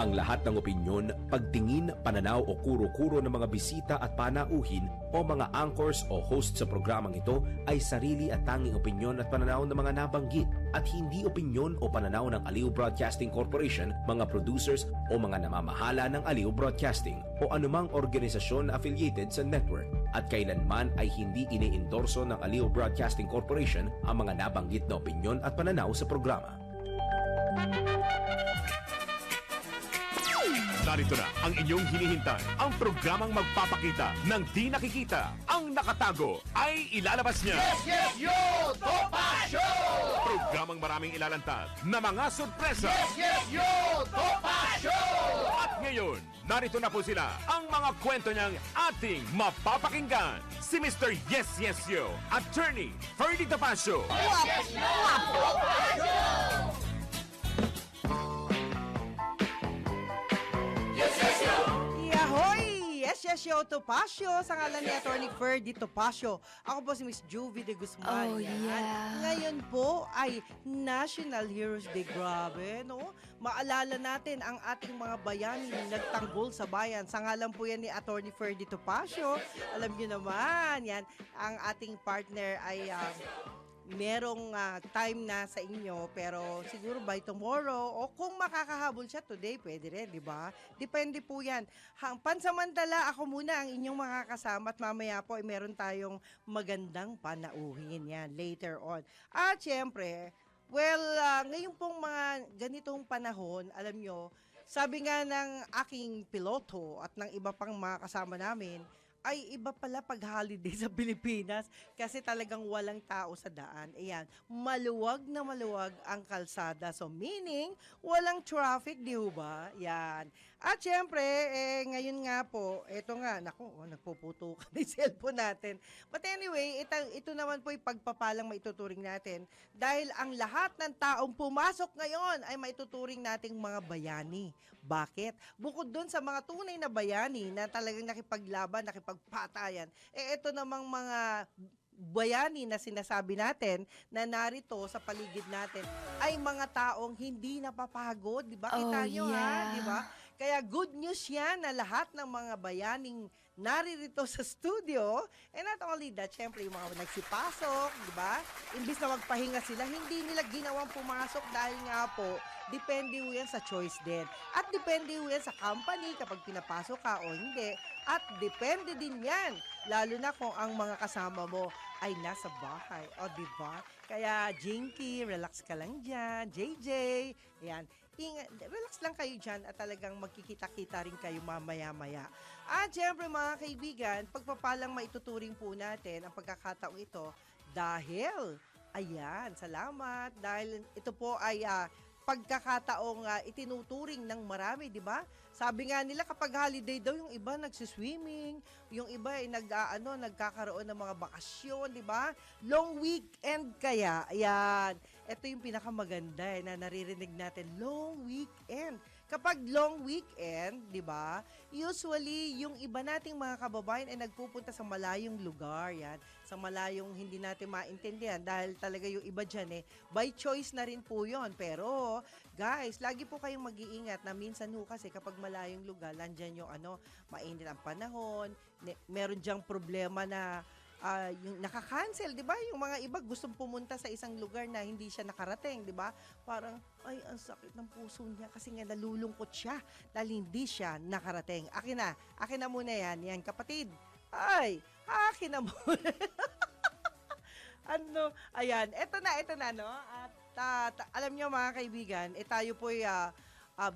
Ang lahat ng opinyon, pagtingin, pananaw o kuro-kuro ng mga bisita at panauhin o mga anchors o host sa programang ito ay sarili at tanging opinyon at pananaw ng mga nabanggit at hindi opinyon o pananaw ng Aliw Broadcasting Corporation, mga producers o mga namamahala ng Aliw Broadcasting o anumang organisasyon na affiliated sa network at kailanman ay hindi iniendorso ng Aliw Broadcasting Corporation ang mga nabanggit na opinyon at pananaw sa programa. Narito na ang inyong hinihintay, ang programang magpapakita ng di nakikita. Ang nakatago ay ilalabas niya. Yes, yo! Topacio! Programang maraming ilalantad na mga sorpresa. Yes, yo! Topacio! At ngayon, narito na po sila, ang mga kwento niyang ating mapapakinggan. Si Mr. Yes, Yes, Yo, Attorney Ferdy Topacio. Yes, yo! Topacio! Yahoy! Yes, yo, Topacio. Sa ngalan ni Attorney Ferdy Topacio. Ako po si Miss Juvie de Guzman. Oh, Yan. yeah. Ngayon po ay National Heroes Day. Grabe, no? Maalala natin ang ating mga bayani na nagtanggol sa bayan. Sa ngalan po yan ni Attorney Ferdy Topacio. Alam niyo naman, yan. Ang ating partner ay merong time na sa inyo, pero siguro by tomorrow o kung makakahabol siya today, pwede rin, di ba? Depende po yan. Pansamantala, ako muna ang inyong makakasama at mamaya po ay meron tayong magandang panauhin yan later on. At syempre, ngayon pong mga ganitong panahon, alam nyo, sabi nga ng aking piloto at ng iba pang mga kasama namin, ay iba pala pag holiday sa Pilipinas kasi talagang walang tao sa daan. Ayan, maluwag na maluwag ang kalsada. So meaning, walang traffic, di ba? Yan. At syempre, ngayon nga po, eto nga, naku, nagpuputo ka ng cellphone natin. But anyway, ito naman po yung pagpapalang maituturing natin dahil ang lahat ng taong pumasok ngayon ay maituturing nating mga bayani. Bakit? Bukod dun sa mga tunay na bayani na talagang nakipaglaban, nakipagpatayan, ito namang mga bayani na sinasabi natin na narito sa paligid natin ay mga taong hindi napapagod, di ba? Kita nyo ha, di ba? Kaya good news yan na lahat ng mga bayaning naririto sa studio. And not only that, syempre yung mga nagsipasok, di ba? Imbis na magpahinga sila, hindi nila ginawang pumasok dahil nga po, depende ho yan sa choice din. At depende ho yan sa company kapag pinapasok ka o hindi. At depende din yan, lalo na kung ang mga kasama mo ay nasa bahay. O, di ba? Kaya, Jinky, relax ka lang dyan. JJ, yan. Relax lang kayo dyan at talagang magkikita-kita rin kayo mamaya-maya. At syempre mga kaibigan, pagpapalang maituturing po natin ang pagkakataong ito dahil, ayan, salamat. Dahil ito po ay pagkakataong itinuturing ng marami, di ba? Sabi nga nila kapag holiday daw, yung iba nagsiswimming, yung iba ay nagkakaroon ng mga bakasyon, di ba? Long weekend kaya, ayan. Ito yung pinakamaganda na naririnig natin, long weekend. Kapag long weekend, di ba, usually yung iba nating mga kababayan ay nagpupunta sa malayong lugar, yan. Sa malayong hindi natin maintindihan dahil talaga yung iba dyan by choice na rin po yun. Pero, guys, lagi po kayong mag-iingat na minsan kasi kapag malayong lugar, nandyan yung mainit ang panahon, meron dyang problema na yung nakakancel, di ba? Yung mga iba gustong pumunta sa isang lugar na hindi siya nakarating, di ba? Parang, ay, ang sakit ng puso niya kasi nga nalulungkot siya dahil hindi siya nakarating. Akin na muna yan, kapatid. Ay, akin na muna. Ayan, eto na, no? At alam niyo mga kaibigan, tayo po'y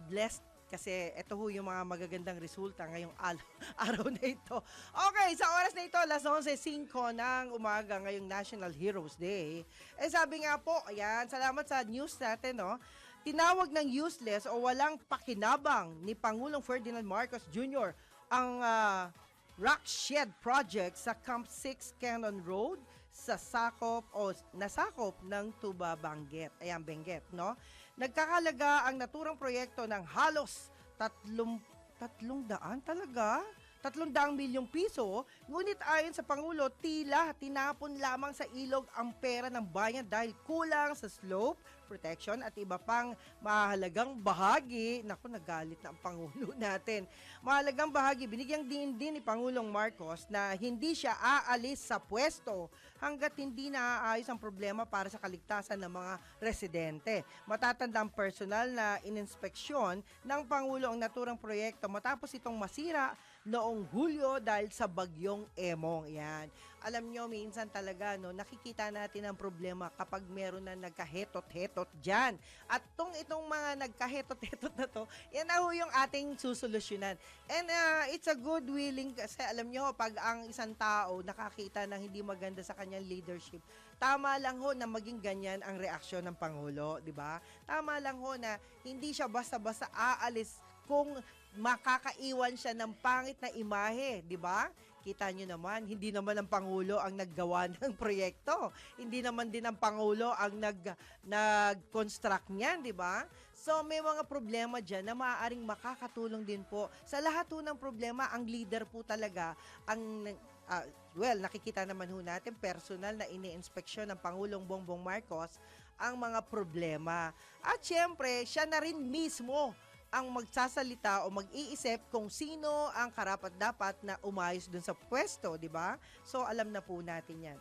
blessed kasi ito yung mga magagandang resulta ngayong araw na ito. Okay, sa oras na ito, alas 11:05 ng umaga ngayong National Heroes Day. Sabi nga po, ayan, salamat sa news natin, no? Tinawag ng useless o walang pakinabang ni Pangulong Ferdinand Marcos Jr. ang rock shed project sa Camp 6 Cannon Road sa nasakop ng Tuba Benguet. Ayan, Benguet, no? Nagkakalaga ang naturang proyekto ng halos 300 talaga? 300 milyong piso, ngunit ayon sa Pangulo, tila tinapon lamang sa ilog ang pera ng bayan dahil kulang sa slope protection at iba pang mahalagang bahagi. Naku, nagalit na ang Pangulo natin. Mahalagang bahagi, binigyang din ni Pangulong Marcos na hindi siya aalis sa pwesto hanggat hindi naaayos ang problema para sa kaligtasan ng mga residente. Matatanda ang personal na ininspeksyon ng Pangulo ang naturang proyekto matapos itong masira noong Hulyo dahil sa bagyong Emong. Yan. Alam nyo, minsan talaga, no, nakikita natin ang problema kapag meron na nagkahetot-hetot dyan. At itong mga nagkahetot-hetot na to, yan na ho yung ating susolusyonan. And it's a good willing, kasi alam nyo, pag ang isang tao nakakita ng hindi maganda sa kanyang leadership, tama lang ho na maging ganyan ang reaksyon ng Pangulo, di ba? Tama lang ho na hindi siya basta-basta aalis kung makakaiwan siya ng pangit na imahe, di ba? Kita nyo naman, hindi naman ang Pangulo ang naggawa ng proyekto. Hindi naman din ang Pangulo ang nag-construct niyan, di ba? So may mga problema dyan na maaaring makakatulong din po. Sa lahat po ng problema, ang leader po talaga ang nakikita naman ho natin personal na ini-inspeksyon ng Pangulong Bongbong Marcos ang mga problema. At syempre, siya na rin mismo ang magsasalita o mag-iisip kung sino ang karapat-dapat na umayos dun sa pwesto, di ba? So, alam na po natin yan.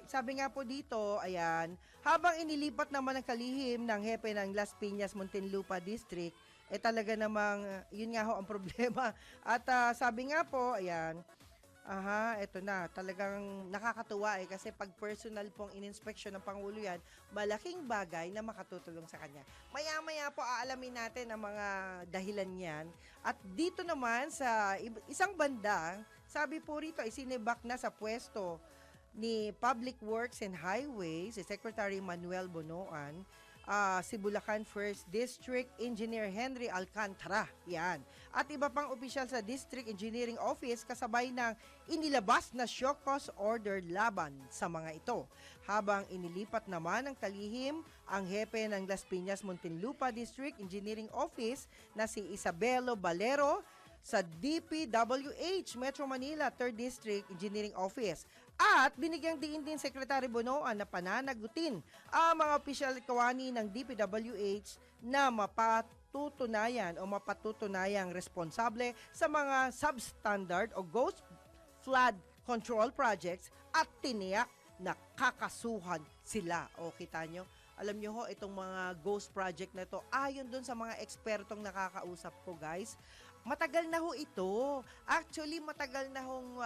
Sabi nga po dito, ayan, habang inilipat naman ang kalihim ng hepe ng Las Piñas, Muntinlupa District, talaga namang, yun nga ho ang problema. At sabi nga po, ayan, eto na. Talagang nakakatuwa kasi pag personal pong ininspeksyon ng Pangulo yan, malaking bagay na makatutulong sa kanya. Maya-maya po aalamin natin ang mga dahilan niyan. At dito naman sa isang banda, sabi po rito, isinibak na sa pwesto ni Public Works and Highways, si Secretary Manuel Bonoan, si Bulacan 1st District Engineer Henry Alcantara. Yan. At iba pang opisyal sa District Engineering Office kasabay ng inilabas na show cause order laban sa mga ito. Habang inilipat naman ng kalihim ang hepe ng Las Piñas Muntinlupa District Engineering Office na si Isabelo Balero sa DPWH Metro Manila 3rd District Engineering Office. At binigyang diin din Secretary Bonoan na pananagutin ang mga opisyal kawani ng DPWH na mapatutunayang responsable sa mga substandard o ghost flood control projects at tiniyak na kakasuhan sila. O kita nyo, alam nyo ho, itong mga ghost project na to, ayon dun sa mga ekspertong nakakausap ko guys, matagal na ho ito. Actually, matagal na hong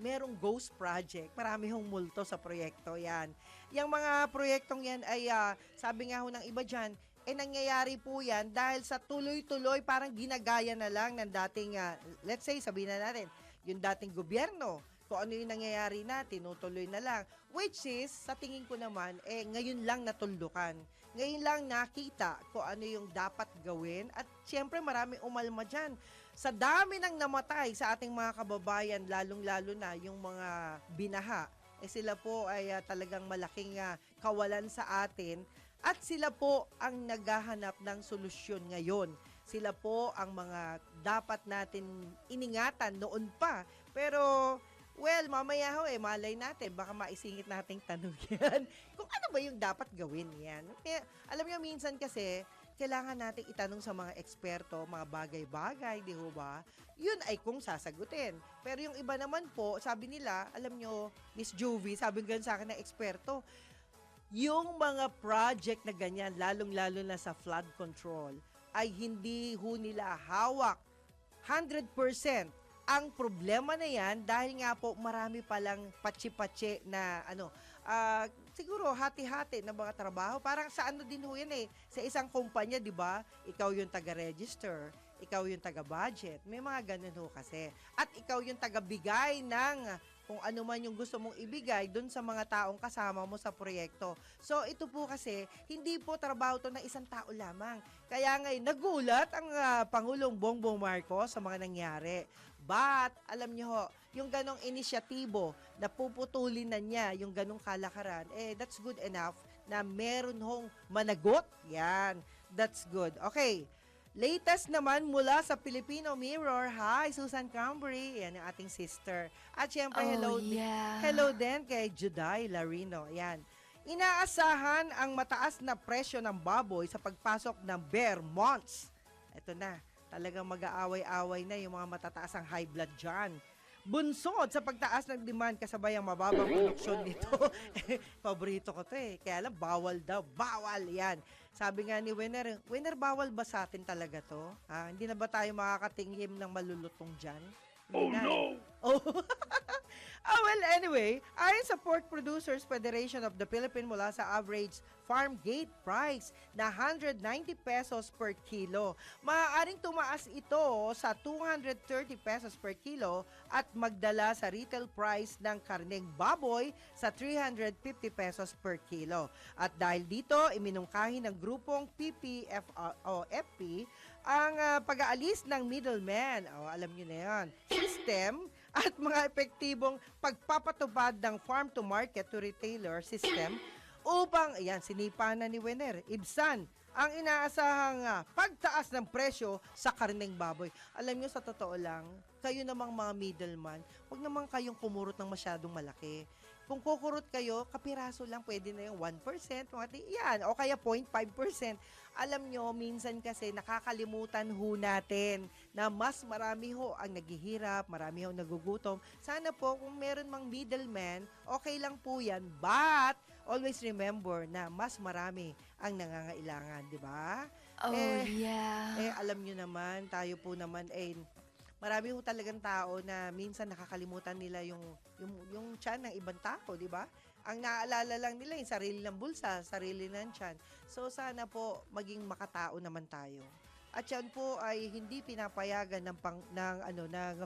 merong ghost project. Marami hong multo sa proyekto yan. Yung mga proyektong yan ay, sabi nga ho ng iba dyan, nangyayari po yan dahil sa tuloy-tuloy, parang ginagaya na lang ng dating, let's say, sabihin na natin, yung dating gobyerno, kung ano yung nangyayari na, tinutuloy na lang. Which is, sa tingin ko naman, ngayon lang natuldukan. Ngayon lang nakita kung ano yung dapat gawin. At siyempre, marami umalma dyan. Sa dami ng namatay sa ating mga kababayan, lalong-lalo na yung mga binaha, sila po ay talagang malaking kawalan sa atin. At sila po ang naghahanap ng solusyon ngayon. Sila po ang mga dapat natin iningatan noon pa. Pero well, mamaya ho malay natin, baka maisingit nating tanong yan. Kung ano ba yung dapat gawin yan. Kaya, alam niyo, minsan kasi, kailangan natin itanong sa mga eksperto, mga bagay-bagay, di ho ba? Yun ay kung sasagutin. Pero yung iba naman po, sabi nila, alam nyo, Miss Juvie, sabi ganun sa akin ng eksperto, yung mga project na ganyan, lalong-lalo na sa flood control, ay hindi ho nila hawak 100%. Ang problema na yan, dahil nga po marami palang patsi-patsi na siguro hati-hati na mga trabaho. Parang sa ano din ho yan sa isang kumpanya, di ba? Ikaw yung taga-register, ikaw yung taga-budget. May mga ganun ho kasi. At ikaw yung taga-bigay ng kung ano man yung gusto mong ibigay dun sa mga taong kasama mo sa proyekto. So ito po kasi, hindi po trabaho to ng isang tao lamang. Kaya ngayon, nagulat ang Pangulong Bongbong Marcos sa mga nangyari. But, alam niyo ho, yung ganong inisyatibo na puputulin na niya, yung ganong kalakaran, that's good enough na meron hong managot. Yan, that's good. Okay, Latest naman mula sa Filipino Mirror. Hi, Susan Cambry. Yan ang ating sister. At syempre, hello din kay Juday Larino. Yan. Inaasahan ang mataas na presyo ng baboy sa pagpasok ng bear months. Ito na, talagang mag-aaway-away na yung mga matataas ang high blood dyan. Bunsod sa pagtaas ng demand kasabay ang mababang produksyon nito. Paborito ko to eh. Kaya lang, bawal daw. Bawal yan. Sabi nga ni Winner, bawal ba sa atin talaga to? Hindi na ba tayo makakatingin ng malulutong dyan? Oh, no! Oh. Well, anyway, ayon sa Pork Producers Federation of the Philippines mula sa average farm gate price na 190 pesos per kilo. Maaaring tumaas ito sa 230 pesos per kilo at magdala sa retail price ng karneng baboy sa 350 pesos per kilo. At dahil dito, iminungkahi ng grupong PPFP ang pag-aalis ng middleman, alam nyo na yan, system at mga epektibong pagpapatupad ng farm-to-market to retailer system upang, sinipa na ni Winner, ibsan ang inaasahang pagtaas ng presyo sa karneng baboy. Alam nyo, sa totoo lang, kayo namang mga middleman, huwag naman kayong kumurot ng masyadong malaki. Kung kukurot kayo, kapiraso lang, pwede na yung 1%, yan, o kaya 0.5%. Alam nyo, minsan kasi nakakalimutan ho natin na mas marami ho ang naghihirap, marami ho nagugutom. Sana po, kung meron mang middleman, okay lang po yan. But, always remember na mas marami ang nangangailangan, di ba? Alam nyo naman, tayo po naman, marami ho talagang tao na minsan nakakalimutan nila yung tiyan ng ibang tao, di ba? Ang naaalala lang nila yung sarili ng bulsa, sarili ng tiyan. So sana po maging makatao naman tayo. At yan po ay hindi pinapayagan ng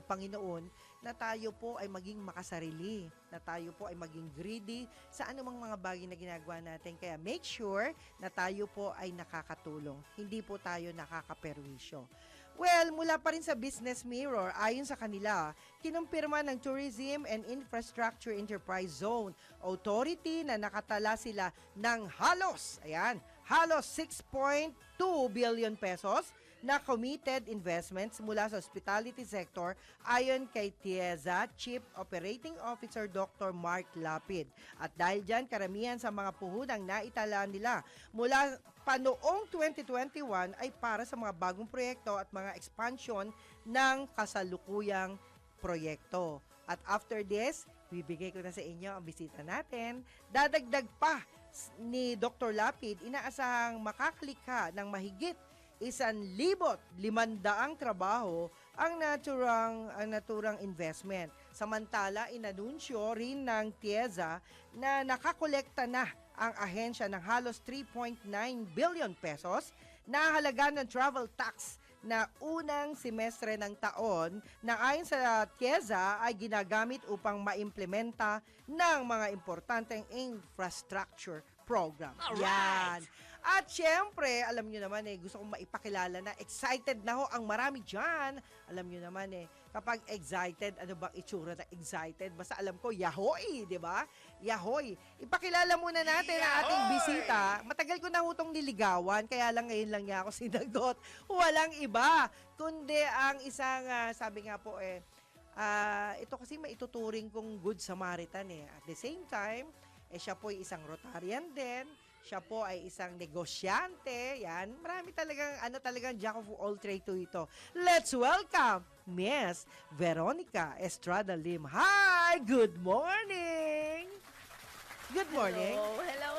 Panginoon na tayo po ay maging makasarili, na tayo po ay maging greedy sa anumang mga bagay na ginagawa natin. Kaya make sure na tayo po ay nakakatulong. Hindi po tayo nakakaperwisyo. Well, mula pa rin sa Business Mirror, ayon sa kanila, kinumpirma ng Tourism and Infrastructure Enterprise Zone Authority na nakatala sila ng halos 6.2 billion pesos na committed investments mula sa hospitality sector ayon kay TIEZA Chief Operating Officer Dr. Mark Lapid. At dahil dyan, karamihan sa mga puhunang naitala nila mula pa noong 2021 ay para sa mga bagong proyekto at mga expansion ng kasalukuyang proyekto. At after this, bibigay ko na sa inyo ang bisita natin. Dadagdag pa ni Dr. Lapid, inaasahang makakalikha ng mahigit 1,500 trabaho ang naturang investment. Samantala, inanunsyo rin ng TIEZA na nakakolekta na ang ahensya ng halos 3.9 billion pesos na halaga ng travel tax na unang semestre ng taon na ayon sa TIEZA ay ginagamit upang maimplementa ng mga importanteng infrastructure program. Yan. At syempre, alam nyo naman gusto kong maipakilala na excited na ho ang marami dyan. Alam nyo naman kapag excited, ano bang itsura na excited? Basta alam ko, yahoy, di ba? Yahoy. Ipakilala muna natin ang ating bisita. Matagal ko na hutong niligawan, kaya lang ngayon lang niya ako sinagot. Walang iba, kundi ang isang, sabi nga po ito kasi maituturing kong good Samaritan At the same time, siya po ay isang Rotarian din. Siya po ay isang negosyante. Yan. Marami talagang jack of all trade to ito. Let's welcome Miss Veronica Estrada Lim. Hi! Good morning! Good morning. Hello.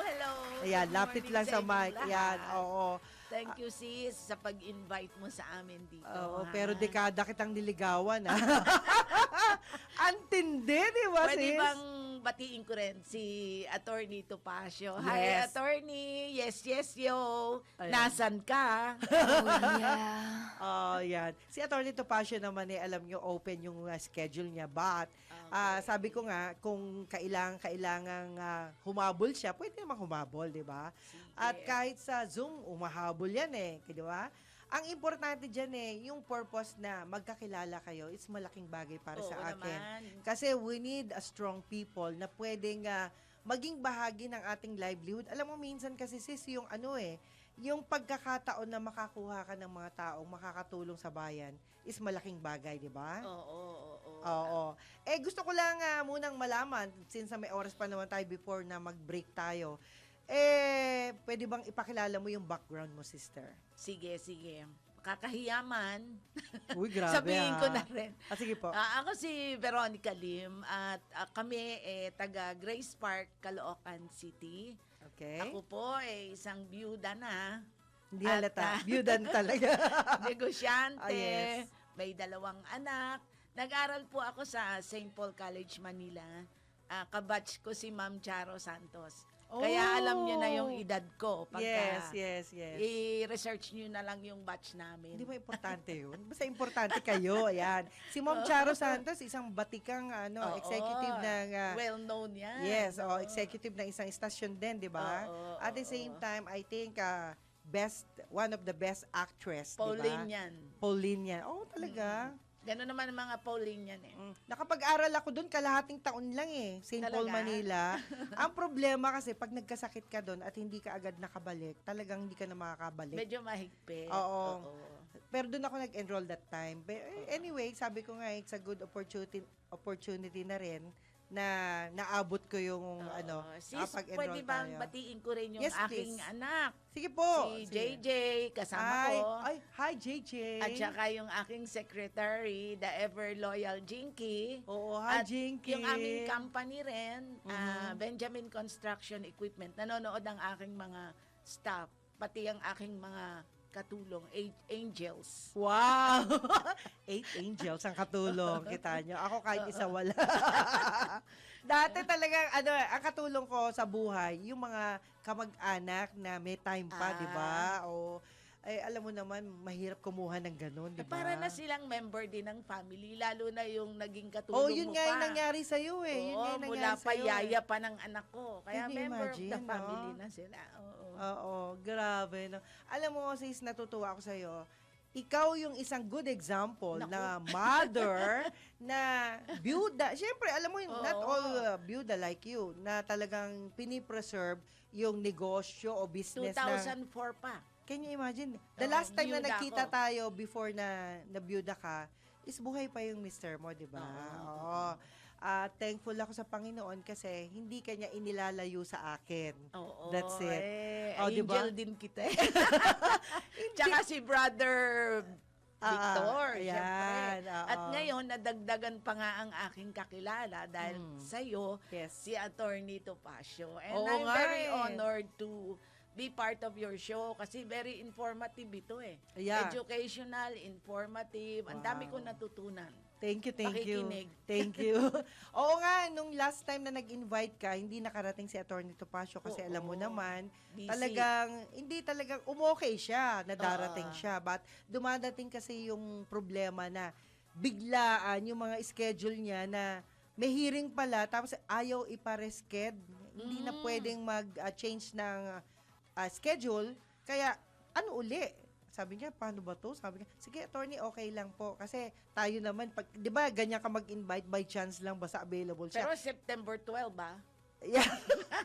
Ayan, Good lapit morning lang sa mic. inyong Ayan, lahat. oo. Thank you, sis, sa pag-invite mo sa amin dito. Oo, ha? pero dekada kitang niligawan, ha? Antindi, di ba, Pwede sis? bang batiin ko rin si Attorney Topacio? Yes. Hi, Attorney. Yes, yo. Ayan. Nasan ka? Oh, yan. Si Atty. Topacio naman alam nyo, open yung schedule niya. But, sabi ko nga, kung kailangang humabol siya, pwede naman humabol, di ba? At kahit sa Zoom, umahabol yan di ba? Ang importante dyan yung purpose na magkakilala kayo, is malaking bagay para sa akin. Naman. Kasi we need a strong people na pwedeng maging bahagi ng ating livelihood. Alam mo, minsan kasi sis, yung yung pagkakataon na makakuha ka ng mga taong makakatulong sa bayan is malaking bagay, di ba? Oo. Gusto ko lang munang malaman, since may oras pa naman tayo before na mag-break tayo, pwede bang ipakilala mo yung background mo, sister? Sige. Kakahiyaman. Uy, grabe Sabihin ko na rin. Sige po. Ako si Veronica Lim at kami taga Grace Park, Caloocan City. Okay. Ako po isang byuda na. Hindi at, halata. Byuda na talaga. Negosyante. Yes. May 2 anak. Nag-aral po ako sa St. Paul College, Manila. Kabatch ko si Ma'am Charo Santos. Kaya alam niyo na yung edad ko. Pagka Yes. i-research niyo na lang yung batch namin. Hindi ba importante yun? Basta importante kayo, ayan. Si Ma'am Charo Santos, isang batikang executive ng... well-known yan. Yes, executive ng isang istasyon din, di ba? At the same time, I think one of the best actress, di ba? Pauline yan. Pauline yan. Oo, talaga. Gano'n naman ang mga Pauline yan eh. Nakapag-aral ako doon, kalahating taon lang St. Paul, Talaga? Manila. Ang problema kasi, pag nagkasakit ka doon at hindi ka agad nakabalik, talagang hindi ka na makakabalik. Medyo mahigpit. Oo. Pero doon ako nag-enroll that time. But anyway, sabi ko nga, it's a good opportunity na rin na naabot ko yung Sis, pag-enroll pwede bang tayo. batiin ko rin yung Yes, aking please. anak? Sige po. Si Sige. JJ, kasama ko. Hi, JJ. At saka yung aking secretary, the ever loyal Jinky. Oo, hi, At Jinky. yung aming company rin, Benjamin Construction Equipment, nanonood ang aking mga staff, pati ang aking mga katulong, 8 angels. Wow! 8 angels ang katulong, kita nyo. Ako kahit isa wala. Dati talagang, ang katulong ko sa buhay, yung mga kamag-anak na may time pa, di ba? O, alam mo naman, mahirap kumuha ng ganun, di ba? Para na silang member din ng family, lalo na yung naging katulong mo yun pa. nga yung nangyari sa'yo eh. Yun nga yung mula nangyari pa sa'yo. yaya pa ng anak ko. Kaya Can you member imagine, of the no? family na sila. Oo, grabe. No? Alam mo, sis, natutuwa ako sa'yo. Ikaw yung isang good example na mother na byuda. Siyempre, alam mo, not all byuda like you na talagang pinipreserve yung negosyo o business 2004 pa. Can you imagine? The last time na byuda nagkita ako. tayo before na byuda ka, is buhay pa yung mister mo, di ba? Oo. Thankful ako sa Panginoon kasi hindi kanya inilalayo sa akin. Oo. That's it. Angel diba? din kita. Tsaka si Brother Victor, ayan, syempre. At ngayon, nadagdagan pa nga ang aking kakilala dahil sa'yo, Yes. si Attorney Topacio. And Oo I'm nga very eh. honored to be part of your show kasi very informative ito eh. Yeah. Educational, informative. Ang dami ko natutunan. Thank you. Pakikinig. Thank you. Oo nga, nung last time na nag-invite ka, hindi nakarating si Attorney Topacio kasi alam mo naman, Busy. hindi talagang umokay siya, na darating siya. But dumadating kasi yung problema na biglaan yung mga schedule niya na may hearing pala, tapos ayaw iparesked. Hindi na pwedeng mag-change ng schedule. Kaya, uli? Sabi niya, paano ba to? Sabi niya, sige, attorney, okay lang po. Kasi tayo naman, di ba, ganyan ka mag-invite by chance lang, basta available siya. Pero September 12 ba?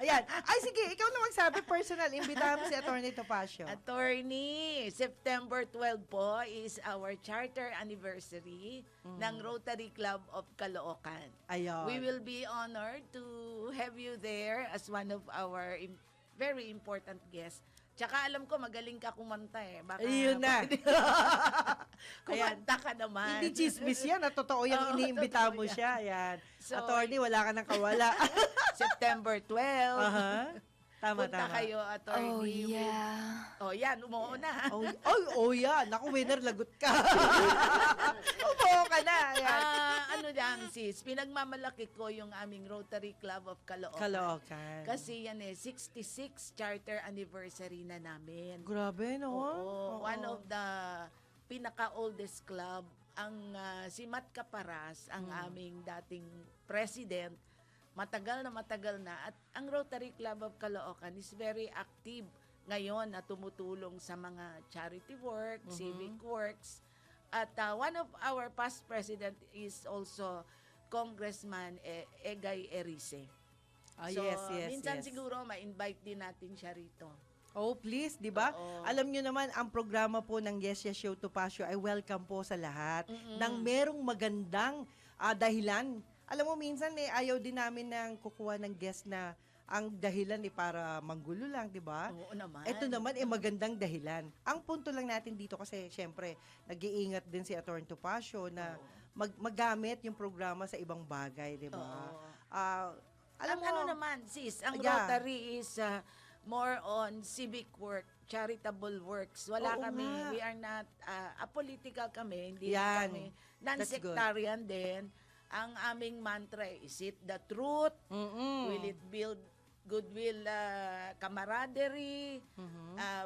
Ayan. Ay, sige, ikaw na magsabi personal. Imbitahan mo si Attorney Topacio. Attorney, September 12 po is our charter anniversary ng Rotary Club of Caloocan. Ayun. We will be honored to have you there as one of our very important guests. Tsaka alam ko magaling ka kumanta eh. Baka Ayun na. kumanta ka naman. Hindi chismis yan. Totoo yung iniimbita mo totoo yan. siya. Ayan. So, Attorney, wala ka nang kawala. September 12. Aha. Tama, Punta tama. kayo, attorney. Oh, yan, umuo na. ha? Yan. Naku, winner, lagot ka. Umuo ka na. Ayan. Ano yan, sis? Pinagmamalaki ko yung aming Rotary Club of Caloocan. Caloocan. Kasi yan 66 charter anniversary na namin. Grabe, no? Oo. One of the pinaka-oldest club, ang si Matt Caparas, ang aming dating president, matagal na at ang Rotary Club of Caloocan is very active ngayon na tumutulong sa mga charity work, civic works. At one of our past president is also Congressman Egay Erice. So, Yes. minsan siguro ma-invite din natin siya rito. Oh, please, di ba? Oo. Alam nyo naman, ang programa po ng Yes Yes Show Topacio ay welcome po sa lahat. Nang merong magandang dahilan. Alam mo, minsan ayaw din namin ng kukuha ng guest na ang dahilan para manggulo lang, di ba? Oo naman. Ito naman magandang dahilan. Ang punto lang natin dito kasi syempre nag-iingat din si Atty. Topacio na magamit yung programa sa ibang bagay, di ba? Oo. Alam mo, ano naman, sis, ang Yeah. Rotary is more on civic work, charitable works. Wala Oo kami, nga. we are not, apolitical kami, hindi Yan. kami, That's good. non-sectarian din. Ang aming mantra, is it the truth? Will it build goodwill, camaraderie?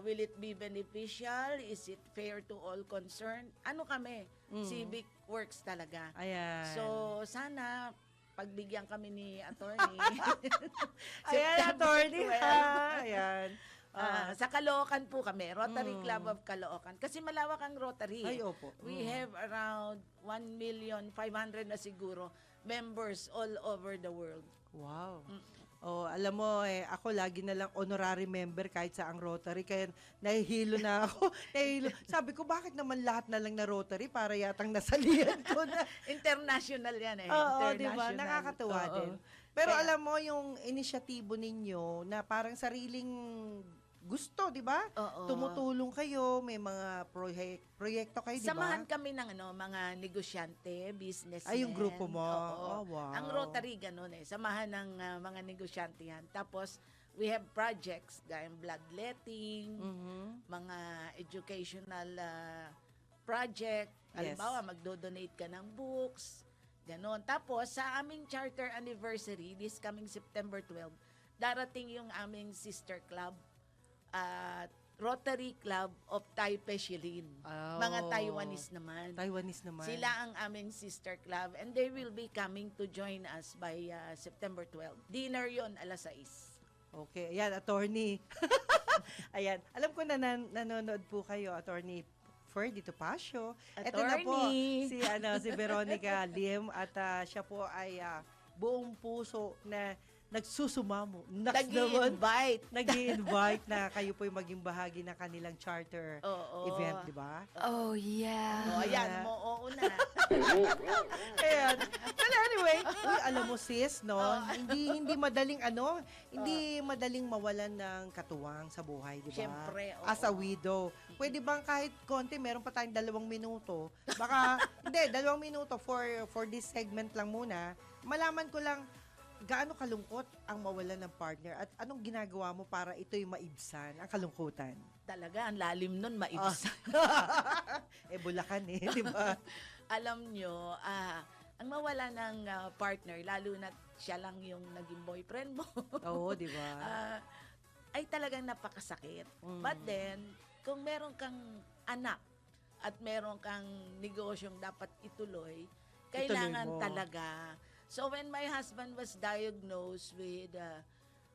Will it be beneficial? Is it fair to all concerned? Ano kami? Civic works talaga. ayan. So, sana pagbigyan kami ni attorney. ayan, September attorney 12. ha. Ayan. Sa Caloocan po kami, Rotary Club of Caloocan. Kasi malawak ang Rotary. Ay, opo. We have around 1,500,000 na siguro members all over the world. Wow. Oh, alam mo ako lagi na lang honorary member kahit sa ang Rotary kaya nahihilo na ako. Sabi ko bakit naman lahat na lang na Rotary para yatang nasalihan ko na. International yan eh. Oo, di ba? International. Nakakatuwa Oo. din. Pero Kaya- alam mo yung inisyatibo ninyo na parang sariling gusto, di ba? Oo. Tumutulong kayo, may mga proyekto kayo, di ba? Samahan kami ng mga negosyante, businessmen. Ay, yung grupo mo. Oo. Oh, wow. Ang Rotary ganun samahan ng mga negosyante yan. Tapos, we have projects gaya bloodletting, mga educational project. Yes. Halimbawa, magdo-donate ka ng books. Ganon. Tapos, sa aming charter anniversary, this coming September 12, darating yung aming sister club, Rotary Club of Taipei Shilin. Oh. Mga Taiwanese naman. Taiwanese naman. Sila ang aming sister club and they will be coming to join us by September 12. Dinner yon alas 6. Okay, ayan, attorney. Ayan, alam ko na nanonood po kayo, attorney Ferdy Topacio. Ito na po Attorney. si Veronica Lim at siya po ay buong puso na nagsusumamo. Nag-i-invite. Nag-i-invite na kayo po maging bahagi ng kanilang charter Oo. event, di ba? Oh, yeah. O, ayan mo, oo na. Ayan. Well, anyway, alam mo sis, no? Hindi madaling hindi madaling mawalan ng katuwang sa buhay, di ba? Siyempre, oo. As a widow. Pwede bang kahit konti, meron pa tayong 2 minuto? Baka, hindi, 2 minuto for this segment lang muna. Malaman ko lang, gaano kalungkot ang mawalan ng partner at anong ginagawa mo para ito'y maibsan, ang kalungkutan? Talaga, ang lalim nun, maibsan. Bulakan di ba? Alam nyo, ang mawala ng partner, lalo na siya lang yung naging boyfriend mo, Oo, di ba? ay talagang napakasakit. But then, kung meron kang anak at meron kang negosyong dapat ituloy, kailangan mo. talaga. So when my husband was diagnosed with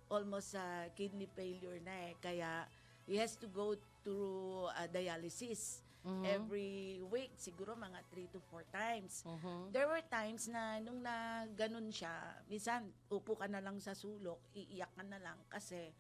almost kidney failure na kaya he has to go through dialysis every week, siguro mga 3 to 4 times. There were times na nung na ganun siya, minsan upo ka na lang sa sulok, iiyak ka na lang kasi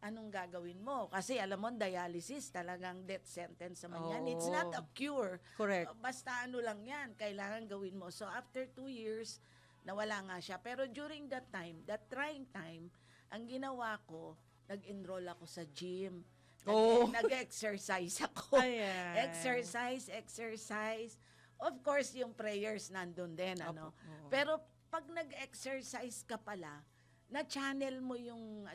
anong gagawin mo? Kasi alam mo, dialysis talagang death sentence naman yan. It's not a cure. Correct. Basta ano lang yan, kailangan gawin mo. So after 2 years, nawala nga siya. Pero during that time, that trying time, ang ginawa ko, nag-enroll ako sa gym. Oh. Nag-exercise ako. Ayan. Exercise. Of course, yung prayers nandun din. Ano? Oo. Pero pag nag-exercise ka pala, na-channel mo yung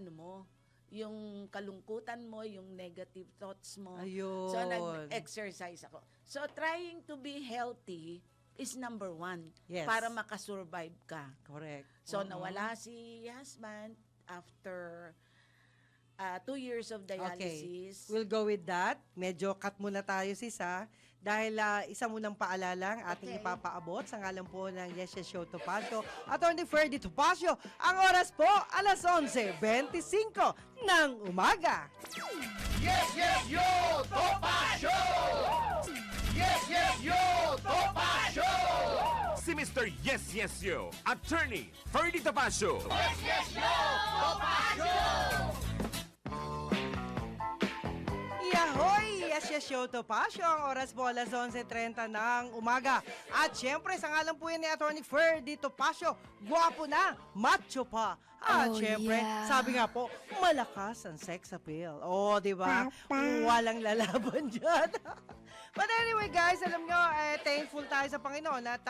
yung kalungkutan mo, yung negative thoughts mo. Ayun. So, nag-exercise ako. So, trying to be healthy is number 1 Yes. para makasurvive ka. Correct. So, nawala si husband after 2 years of dialysis. We'll go with that. Medyo cut muna tayo, sis, ha? Dahil isa munang paalala ang ating Okay. ipapaabot sa ngalan po ng Yes Yes Show Topacio. Atty. Ferdy Topacio, ang oras po, alas 11:25 ng umaga. Yes, yes, yo, Topacio! Yes, yes, yo, Topacio! Si Mr. Yes Yes Yo, Attorney Ferdy Topacio. Yes, yes, yo, Topacio! Yes, Show Topacio. Ang oras po alas 11:30 ng umaga. At syempre, sa ngalan po yan ni Atty. Ferdy Topacio, gwapo na, macho pa. At Oh, syempre, yeah. sabi nga po, malakas ang sex appeal. Oh, di ba? Walang lalaban dyan. But anyway, guys, alam nyo, thankful tayo sa Panginoon at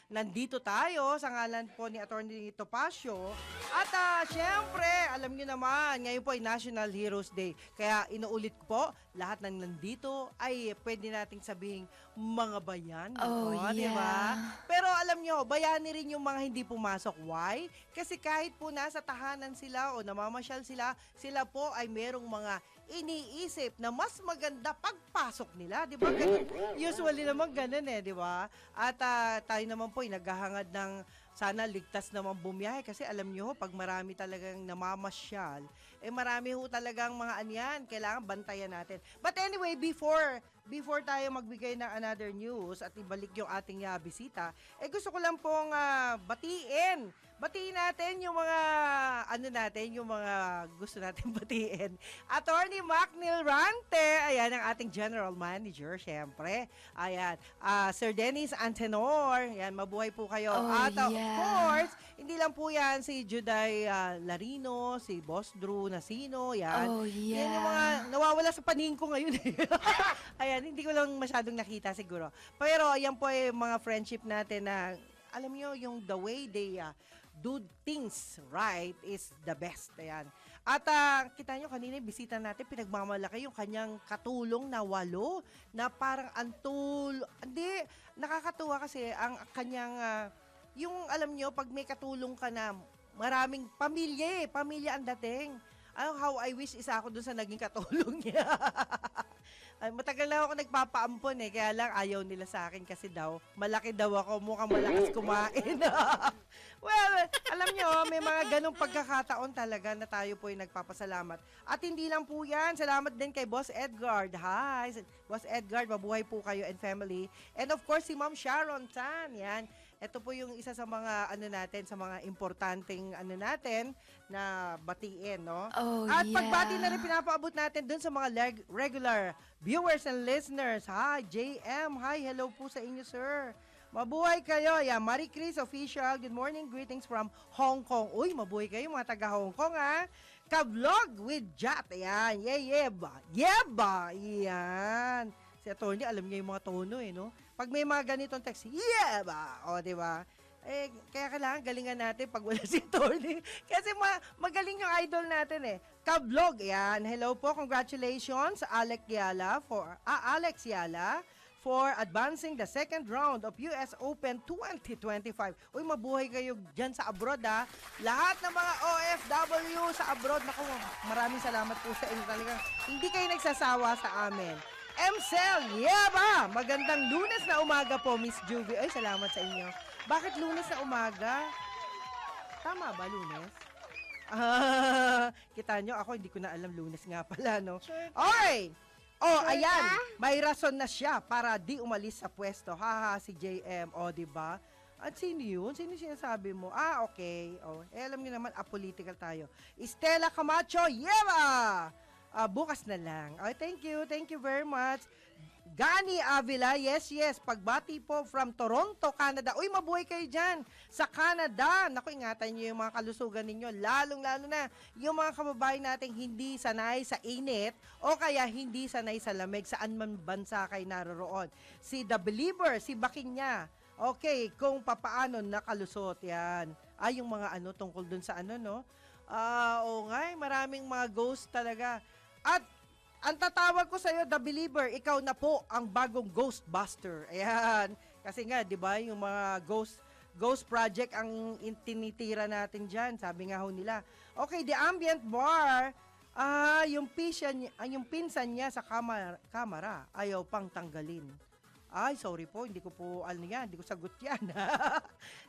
nandito tayo sa ngalan po ni Atty. Topacio. At syempre, alam nyo naman, ngayon po ay National Heroes Day. Kaya inuulit ko po, lahat ng nandito ay pwede nating sabihing mga bayani. Oh, di ba? yeah. Pero alam nyo, bayani rin yung mga hindi pumasok. Why? Kasi kahit po nasa tahanan sila o namamasyal sila, sila po ay merong mga iniisip na mas maganda pagpasok nila, di ba? Ganun, usually naman ganun di ba? At tayo naman po ay naghahangad ng sana ligtas naman bumiyahe kasi alam nyo, pag marami talagang namamasyal, marami ho talagang mga anyan, kailangan bantayan natin. But anyway, before tayo magbigay ng another news at ibalik yung ating bisita, gusto ko lang pong batiin natin yung mga, yung mga gusto natin batiin. Attorney Macnil Rante, ayan ang ating General Manager, syempre. Ayan, Sir Dennis Antenor, ayan, mabuhay po kayo. Oh, At of yeah. course, hindi lang po yan si Juday Larino, si Boss Drew Nasino, yan. Oh, Yan yung mga yeah. nawawala sa paningin ko ngayon. Ayan, hindi ko lang masyadong nakita siguro. Pero ayan po ay mga friendship natin na, alam nyo, yung the way they do things right is the best. Ayan. At kita nyo kanina yung bisita natin, pinagmamalaki yung kanyang katulong na 8 na parang hindi, nakakatuwa kasi ang kanyang, yung alam nyo, pag may katulong ka na, maraming pamilya ang dating. How I wish isa ako dun sa naging katulong niya. Ay, matagal na ako nagpapaampon kaya lang ayaw nila sa akin kasi daw, malaki daw ako, mukhang malakas kumain. Well, alam nyo, may mga ganong pagkakataon talaga na tayo po ay nagpapasalamat. At hindi lang po yan, salamat din kay Boss Edgar. Hi, Boss Edgar, mabuhay po kayo and family. And of course, si Ma'am Sharon Tan, yan. Ito po yung isa sa mga sa mga importanteng natin na batiin, no? Oh, At yeah. pagbati na rin pinapaabot natin dun sa mga regular viewers and listeners. Hi, JM. Hi, hello po sa inyo, sir. Mabuhay kayo. Yeah, Marie Chris Official. Good morning. Greetings from Hong Kong. Uy, mabuhay kayo mga taga Hong Kong, ha? Ka-vlog with Jat. Ayan. Yeba. Ayan. Si attorney, alam niya yung mga tono, no? Pag may mga ganitong text, yeba. O, di ba? Kaya kailangan galingan natin pag wala si attorney. Kasi magaling yung idol natin, Ka-vlog. Ayan. Hello po. Congratulations, Alex Yala for advancing the second round of US Open 2025. Uy, mabuhay kayo dyan sa abroad, ha? Lahat ng mga OFW sa abroad, naku, maraming salamat po sa inyo talaga. Hindi kayo nagsasawa sa amin. MCL, yeba! Magandang Lunes na umaga po, Miss Juvie. Ay, salamat sa inyo. Bakit Lunes na umaga? Tama ba, Lunes? Kita nyo, ako hindi ko na alam Lunes nga pala, no? Sure. Oy! Oh, ayan. May rason na siya para di umalis sa pwesto. Haha, si JM. O, diba? At sino yun? Sino sinasabi mo? Okay. Oh, alam niyo naman, apolitical tayo. Estela Camacho, yeba! Bukas na lang. Thank you very much. Gani Avila, yes. Pagbati po from Toronto, Canada. Uy, mabuhay kayo dyan sa Canada. Naku, ingatan nyo yung mga kalusugan ninyo. Lalong-lalo na yung mga kababayan nating hindi sanay sa init o kaya hindi sanay sa lamig saan man bansa kayo naroroon. Si The Believer, si Bakinya. Okay, kung papaano nakalusot yan. Yung mga tungkol dun sa no? Maraming mga ghost talaga. At ang tatawag ko sa'yo, The Believer, ikaw na po ang bagong Ghostbuster. Ayan. Kasi nga, di ba, yung mga ghost project ang tinitira natin dyan. Sabi nga ho nila. Okay, The Ambient Bar, yung pinsan niya sa kamera, ayaw pang tanggalin. Ay, sorry po, hindi ko po, hindi ko sagot yan.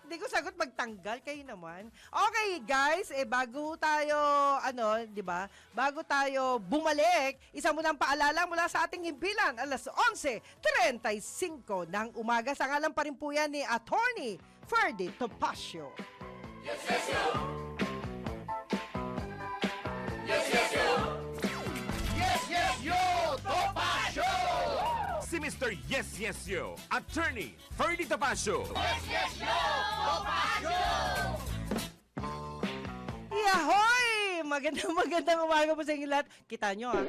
Hindi ko sagot magtanggal, kayo naman. Okay, guys, bago tayo, di ba, bago tayo bumalik, isa mo ng paalala mula sa ating himpilan, alas 11:35 ng umaga. Sa ngalan pa rin po yan ni Attorney Ferdy Topacio. Yes, yo! Topa Show! Mr. Yes Yes Yo, Attorney Ferdy Tapasio. Yahoy! Magandang umaga po sa inyo lahat. Kita nyo ha.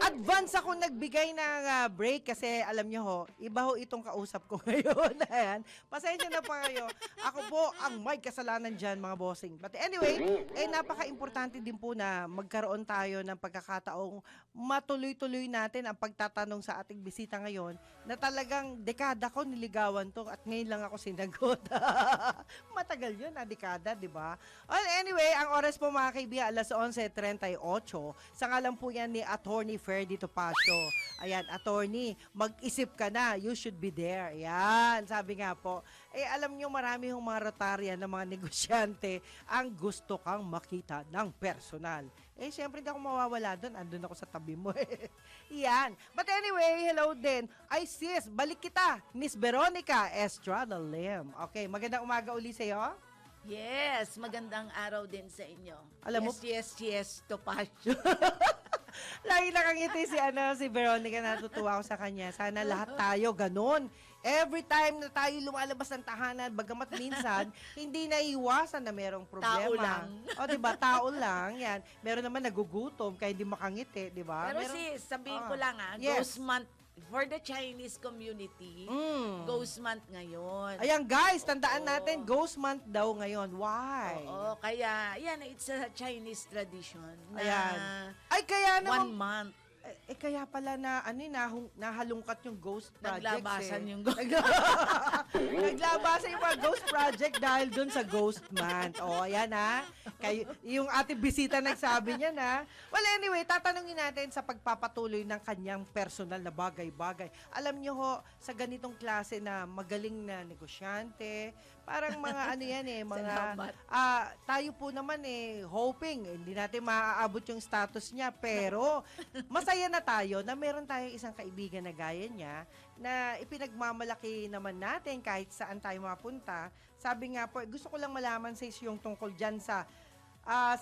Advance ako nagbigay ng break kasi alam nyo ho, iba ho itong kausap ko ngayon. Ayan. Pasensya na pa kayo. Ako po ang may kasalanan dyan mga bossing. But anyway, napaka-importante din po na magkaroon tayo ng pagkakataong matuloy-tuloy natin ang pagtatanong sa ating bisita ngayon na talagang dekada ko niligawan to at ngayon lang ako sinagot. Matagal yun, dekada, di ba? Well, anyway, ang oras po mga kaibigan, alas 11:38. Sa ngalan po yan ni Attorney Ferdy Topacio. Ayan, attorney, mag-isip ka na, you should be there. Ayan, sabi nga po. Alam nyo, marami hong mga Rotarian na mga negosyante ang gusto kang makita ng personal. Siyempre hindi ako mawawala doon. Andun ako sa tabi mo. Yan. But anyway, hello din. Ay sis, balik kita. Miss Veronica Estrada Lim. Okay, magandang umaga uli sa'yo. Yes, magandang araw din sa inyo. Alam mo- yes, Topacio. Lagi nakangiti si Veronica, natutuwa ako sa kanya. Sana lahat tayo ganun. Every time na tayo lumalabas ng tahanan, bagamat minsan, hindi naiwasan na merong problema. Tao lang. O, diba? Tao lang. Yan. Meron naman nagugutom, kaya hindi makangiti, diba? Pero sabihin ko lang Yes. Ghost Month for the Chinese community, Ghost Month ngayon. Ayan guys, tandaan natin, Ghost Month daw ngayon. Why? Oo, kaya, yan, it's a Chinese tradition na Ayan. Ay, kaya 1 naman, month. kaya pala na, nahalungkat yung Ghost Project. Naglabasan yung Naglabasan yung mga Ghost Project dahil dun sa Ghost Month. O, ayan ha. Yung ating bisita nagsabi niya na. Well, anyway, tatanungin natin sa pagpapatuloy ng kanyang personal na bagay-bagay. Alam niyo ho, sa ganitong klase na magaling na negosyante, parang mga mga Salamat. tayo po naman hoping hindi natin maaabot yung status niya, pero masaya na tayo na meron tayong isang kaibigan na gaya niya na ipinagmamalaki naman natin kahit saan tayo mapunta. Sabi nga po, gusto ko lang malaman sa yung tungkol dyan sa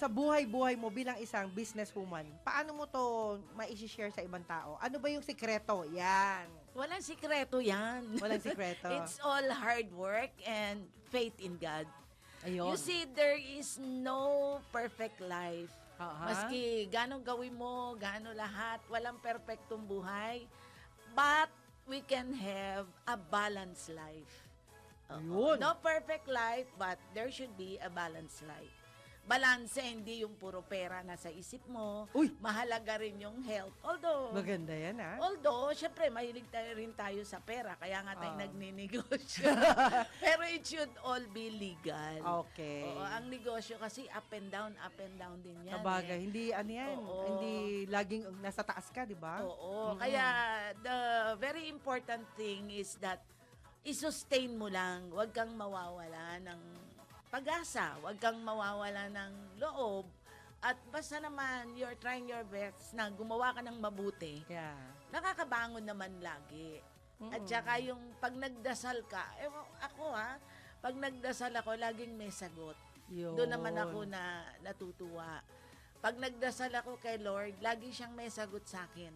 buhay-buhay mo bilang isang businesswoman. Paano mo to ma-share sa ibang tao? Ano ba yung sikreto? Yan. Walang sikreto yan. Walang sikreto. It's all hard work and faith in God. Ayun. You see, there is no perfect life. Aha. Maski gano'ng gawin mo, gano'n lahat, walang perfectong buhay. But we can have a balanced life. Ayun. No perfect life, but there should be a balanced life. Balanse, hindi yung puro pera nasa isip mo. Uy! Mahalaga rin yung health. Maganda yan, ha? Although, syempre, mahilig rin tayo sa pera. Kaya nga tayo nagninegosyo. Pero it should all be legal. Okay. Oo, ang negosyo kasi up and down din yan. Sabagay, hindi yan. Oo. Hindi laging nasa taas ka, di ba? Oo. Kaya, the very important thing is that i-sustain mo lang. Huwag kang mawawala ng pag-asa. Huwag kang mawawala ng loob. At basta naman, you're trying your best na gumawa ka ng mabuti. Yeah. Nakakabangon naman lagi. At saka yung pag nagdasal ka, pag nagdasal ako, laging may sagot. Yun. Doon naman ako na natutuwa. Pag nagdasal ako kay Lord, lagi siyang may sagot sa akin.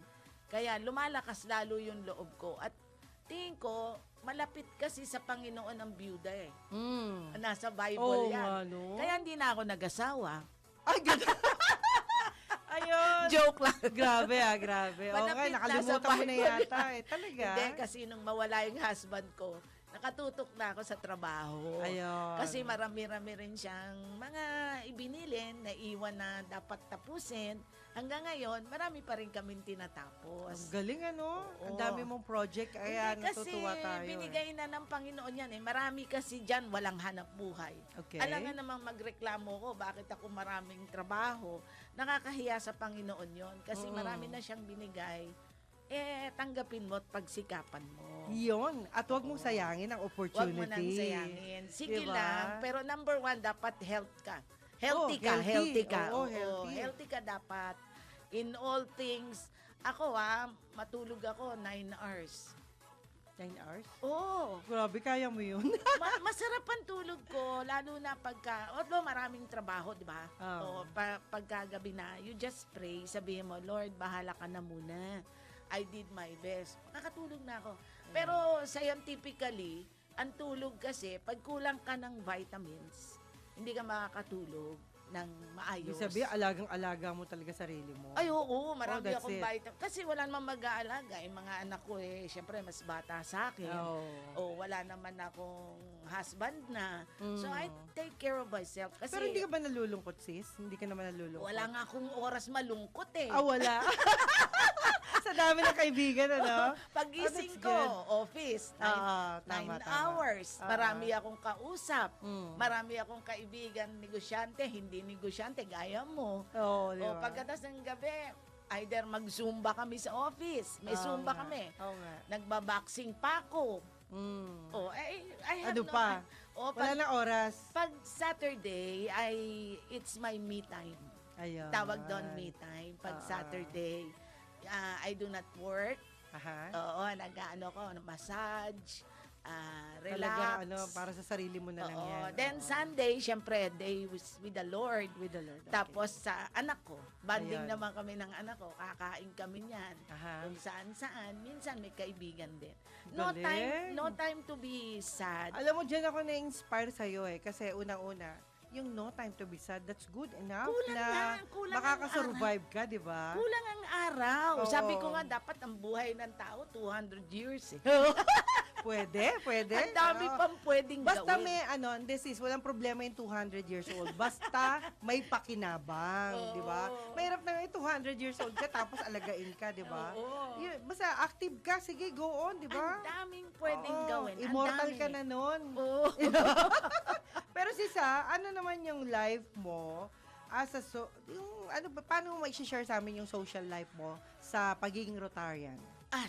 Kaya lumalakas lalo yung loob ko. At tingin ko, malapit kasi sa Panginoon ang byuda Nasa Bible yan. Ano? Kaya hindi na ako nag-asawa. Ay, ganda. Ayun. Joke lang. Grabe, grabe. Malapit Okay, na nakalimutan sa mo na Bible. yata. Talaga. Hindi, kasi nung mawala yung husband ko, nakatutok na ako sa trabaho. Ayun. Kasi marami-rami rin siyang mga ibinilin na iwan na dapat tapusin. Hanggang ngayon, marami pa rin kaming Ang tinatapos. galing, ano? Ang Oo. dami mong project. Kaya Hindi, kasi natutuwa tayo. binigay na ng Panginoon yan. Marami kasi dyan walang hanap buhay. Okay. Alam nga namang magreklamo ko, bakit ako maraming trabaho. Nakakahiya sa Panginoon yon kasi marami na siyang binigay. Tanggapin mo at pagsikapan mo. Yun. At huwag mong sayangin ang opportunity. Huwag mo nang sayangin. Sige Diba? lang, pero number 1, dapat health ka. Healthy ka, healthy. healthy ka. Oo, Oo, healthy. healthy ka dapat. In all things, ako matulog ako 9 hours. 9 hours? Oo. Grabe, kaya mo yun. Masarap ang tulog ko, lalo na pagka, although maraming trabaho, di ba? Oo. Pagkagabi na, you just pray, sabihin mo, Lord, bahala ka na muna. I did my best. Nakatulog na ako. Pero scientifically, ang tulog kasi, pag kulang ka ng vitamins, hindi ka makakatulog ng maayos. Ibig sabihin, alagang-alaga mo talaga sarili mo. Ay, oo, marami that's akong it. vitamin. Kasi wala namang mag-aalaga. Yung mga anak ko, syempre, mas bata sa akin. O, wala naman akong husband na. So, I take care of myself. Kasi, Pero hindi ka ba nalulungkot, sis? Hindi ka naman nalulungkot? wala nga akong oras malungkot eh. Wala. Sa dami ng kaibigan, ano? Pagising that's ko, good. office, 9 tama. hours. Ah. Marami akong kausap. Mm. Marami akong kaibigan, negosyante, hindi negosyante, gaya mo. Oo, di O ba? pagkatas ng gabi, either mag-zumba kami sa office. May Oo zumba nga. kami. Oo nga. Nagbaboxing pa ako. Mm. O, I have Ano pa? O, Wala na oras. pag Saturday, it's my me time. Ayun. Tawag doon me time. Pag Saturday, I do not work. Aha. Oo, nag-ano ko, massage, relax. Talaga, para sa sarili mo na lang Oo. yan. Then Oo. Sunday, syempre, day with the Lord. With the Lord. Okay. Tapos sa anak ko, banding Ayan. naman kami ng anak ko, kakain kami niyan. Aha. Kung saan-saan, minsan may kaibigan din. Galing. No time to be sad. Alam mo, dyan ako na-inspire sa'yo Kasi unang-una, yung no time to be sad, that's good enough Kulang ang makakasurvive ka, di ba? Kulang ang araw. Oo. Sabi ko nga, dapat ang buhay ng tao, 200 years eh. Pwede. Ang dami Oo. pang pwedeng Basta gawin. may, walang problema yung 200 years old. Basta may pakinabang, Oo. di ba? Mahirap na yung 200 years old ka, tapos alagain ka, di ba? Oo. Basta active ka, sige, go on, di ba? Ang daming pwedeng Oo, gawin. Ang Immortal dami. ka na nun. Oo. Pero sisa, ano naman yung life mo as a paano mo i-share sa amin yung social life mo sa pagiging Rotarian?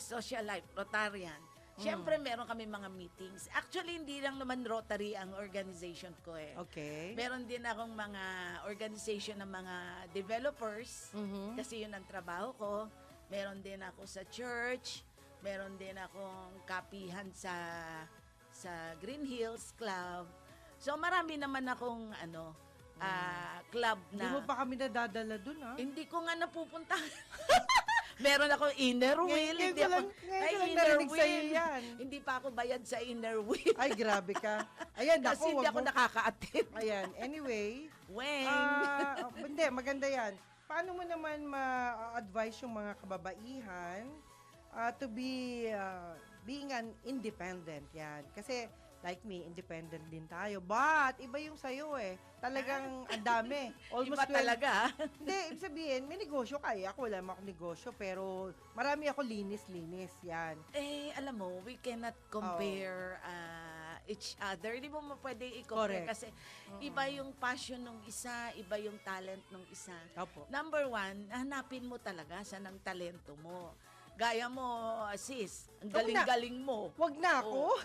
Social life, Rotarian. Siyempre, meron kami mga meetings. Actually, hindi lang naman Rotary ang organization ko eh. Okay. Meron din akong mga organization ng mga developers, Mhm. kasi yun ang trabaho ko. Meron din ako sa church. Meron din akong kapihan sa Green Hills Club. So, marami naman akong club Hindi na mo pa kami nadadala dun, ha? hindi ko nga napupunta. Meron akong inner wheel. Ngayon Hindi ko ako, lang ay, inner narinig sa'yo wheel. yan. Hindi pa ako bayad sa inner wheel. Ay, grabe ka. Ayan, Kasi hindi wag ako mo- nakaka-attend. Ayan, anyway. Weng. Hindi, maganda yan. Paano mo naman ma-advise yung mga kababaihan to be being an independent yan? Kasi like me, independent din tayo. But iba yung sa'yo Talagang ang dami. Iba talaga. Hindi, ibig sabihin, may negosyo ka Ako wala naman akong negosyo, pero marami ako linis-linis. Yan. Alam mo, we cannot compare each other. Hindi mo pwede i-compare Correct. kasi iba yung passion ng isa, iba yung talent ng isa. Opo. Number one, hanapin mo talaga saan ang talento mo. Gaya mo, sis, ang Wag na. galing-galing mo. Wag na ako.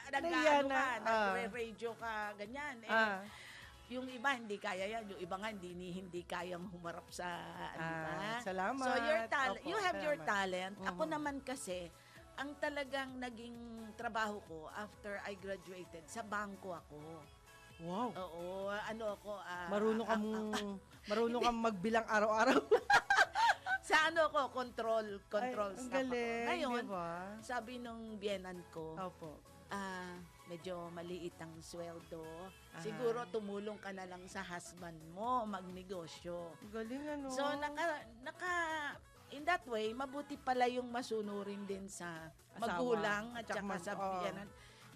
Nahiya Nag-ano na. ka, nagre-radio ka, ganyan. Ah. Yung iba hindi kaya yan, yung iba nga hindi kayang humarap sa diba? Salamat. So Opo, you have your salamat. talent. Ako Mhm. naman kasi ang talagang naging trabaho ko after I graduated, sa bangko ako. Wow. Oo, Marunong kang magbilang araw-araw. sa control Ay, staff ang ako. galing, Ngayon, diba? sabi nung biyenan ko, Opo. medyo maliit ang sweldo. Aha. Siguro tumulong ka na lang sa husband mo magnegosyo. Ang galing, ano? So in that way, mabuti pala yung masunurin din sa Asawa. magulang at At saka saka sa oo. biyanan.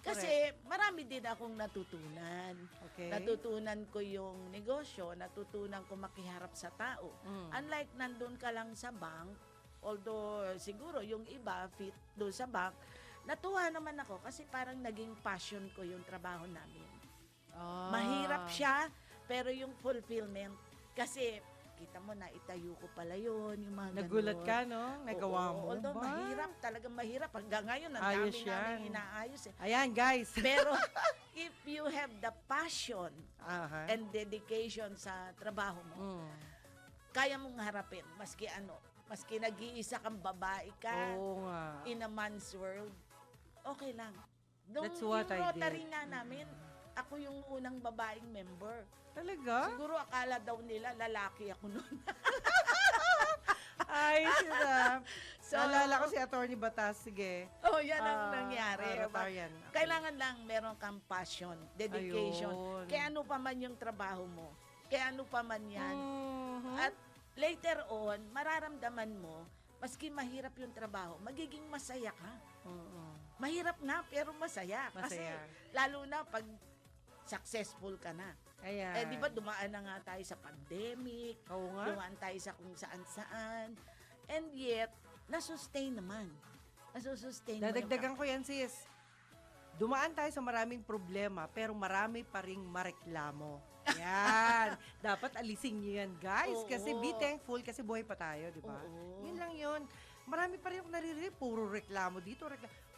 Kasi marami din akong natutunan. Okay. Natutunan ko yung negosyo, natutunan ko makiharap sa tao. Mm. Unlike nandun ka lang sa bank, although siguro yung iba fit doon sa bank, natuwa naman ako kasi parang naging passion ko yung trabaho namin. Mahirap siya, pero yung fulfillment, kasi kita mo na itayo ko pala yun, yung mga Nagulat ganun. ka, no? Nagawa Oo, mo although ba? mahirap, talagang mahirap. Hanggang ngayon, ang Ayos dami yan. namin inaayos eh. Ayan, guys. Pero if you have the passion Aha. and dedication sa trabaho mo, Mm. kaya mong harapin, maski nag-iisa kang babae ka, Oo nga. in a man's world, okay lang. Nung That's what yung I Rotary did. nga namin, ako yung unang babaeng member. Talaga? Siguro akala daw nila lalaki ako noon. Ay, sila. So, Naalala ko si Attorney Batas. Sige. yan ang nangyari. Rotarian. Okay. Kailangan lang meron kang passion, dedication. Ayun. Kaya ano pa man yung trabaho mo. Kaya ano pa man yan. Mhm. At later on, mararamdaman mo, maski mahirap yung trabaho, magiging masaya ka. Mhm. Mahirap nga, pero masaya. Kasi Masaya. lalo na pag successful ka na. Ayan. Eh, di ba dumaan na nga tayo sa pandemic, Oo nga. dumaan tayo sa kung saan-saan, and yet, nasustain naman. Nasusustain mo yung Dadagdagan ko yan, sis. Dumaan tayo sa maraming problema, pero marami pa ring mareklamo. Yan. Dapat alisin nyo yan, guys. Oo. Kasi be thankful kasi buhay pa tayo, di ba? Oo. Yun lang yun. Marami pa rin akong naririnig. Puro reklamo dito.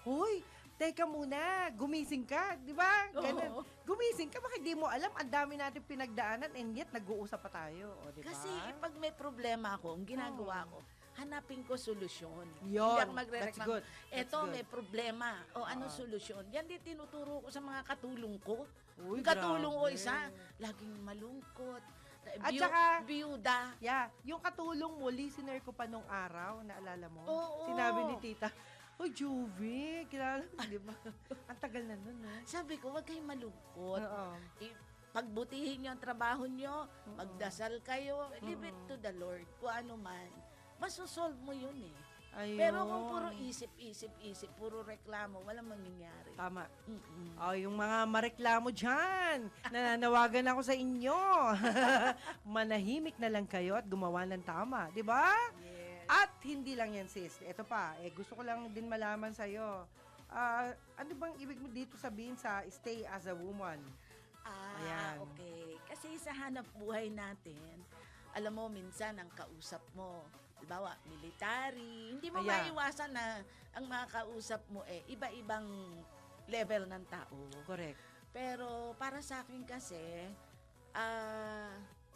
Hoy, teka muna. Gumising ka. Di ba? Ganun. Oo. Gumising ka. Bakit di mo alam? Ang dami natin pinagdaanan and yet nag-uusap pa tayo. O, di ba? Kasi pag may problema ako, ang ginagawa ko, hanapin ko solusyon. Yun. Hindi ako That's magre-reklamo. good. That's Eto, good. may problema. O, anong Oo. solusyon? Yan din tinuturo ko sa mga katulong ko. Uy, Yung katulong ko grabe. isa, laging malungkot. At saka- biyuda. Yeah, yung katulong mo, listener ko pa nung araw, naalala mo? Oo. Sinabi ni tita, "Hoy, Juvie, kilala mo, di ba? Ang tagal na nun, no?" Sabi ko, huwag kayong malungkot. Oo. Pagbutihin nyo ang trabaho nyo, Oo. magdasal kayo, leave it to the Lord. Kung ano man, masosolve mo yun eh. Ayun. Pero kung puro isip, puro reklamo, walang mangyayari. Tama. Mm-mm. Oh, yung mga mareklamo dyan, nananawagan ako sa inyo. Manahimik na lang kayo at gumawa ng tama, di ba? Yes. At hindi lang yan, sis. Ito pa, gusto ko lang din malaman sa'yo. Ano bang ibig mo dito sabihin sa stay as a woman? Ayan. Okay. Kasi sa hanap buhay natin, alam mo, minsan ang kausap mo, halimbawa, military, hindi mo Ayan. maiwasan na ang mga kausap mo iba-ibang level ng tao. Correct. Pero para sa akin kasi,